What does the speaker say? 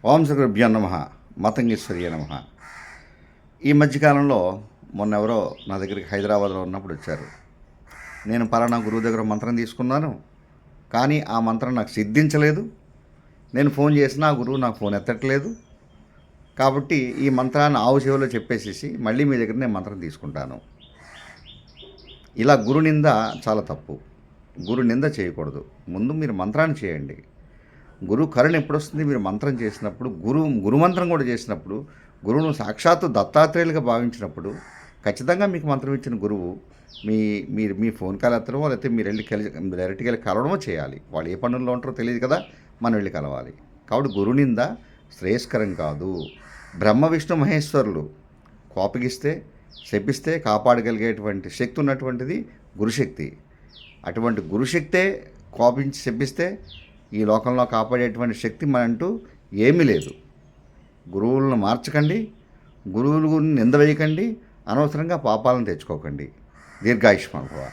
ఓం శ్రీ గురుభ్యో నమః. మతంగేశ్వర్య నమః. ఈ మధ్యకాలంలో మొన్నెవరో నా దగ్గరికి హైదరాబాద్లో ఉన్నప్పుడు వచ్చారు. నేను పలానా గురువు దగ్గర మంత్రం తీసుకున్నాను, కానీ ఆ మంత్రం నాకు సిద్ధించలేదు. నేను ఫోన్ చేసినా ఆ గురువు నాకు ఫోన్ ఎత్తట్లేదు. కాబట్టి ఈ మంత్రాన్ని ఆవు చెవిలో చెప్పేసేసి మళ్ళీ మీ దగ్గర నేను మంత్రం తీసుకుంటాను. ఇలా గురు నింద చాలా తప్పు. గురు నింద చేయకూడదు. ముందు మీరు మంత్రాన్ని చేయండి. గురువు కరుణ ఎప్పుడు వస్తుంది? మీరు మంత్రం చేసినప్పుడు, గురుమంత్రం కూడా చేసినప్పుడు, గురువును సాక్షాత్తు దత్తాత్రేయులుగా భావించినప్పుడు ఖచ్చితంగా మీకు మంత్రం ఇచ్చిన గురువు మీరు మీ ఫోన్ కాల్ ఎత్తడమో లేకపోతే మీరు వెళ్ళి డైరెక్ట్గా వెళ్ళి కలవడమో చేయాలి. వాళ్ళు ఏ పనుల్లో ఉంటారో తెలియదు కదా, మనం వెళ్ళి కలవాలి. కాబట్టి గురునింద శ్రేయస్కరం కాదు. బ్రహ్మ విష్ణు మహేశ్వరులు కోపగిస్తే శపిస్తే కాపాడగలిగేటువంటి శక్తి ఉన్నటువంటిది గురుశక్తి. అటువంటి గురుశక్తే కోపించి శపిస్తే ఈ లోకంలో కాపాడేటువంటి శక్తి మనంటూ ఏమీ లేదు. గురువులను మార్చకండి, గురువుల గురించి నింద వేయకండి, అనవసరంగా పాపాలను తెచ్చుకోకండి. దీర్ఘాయుష్మాన్ భవ.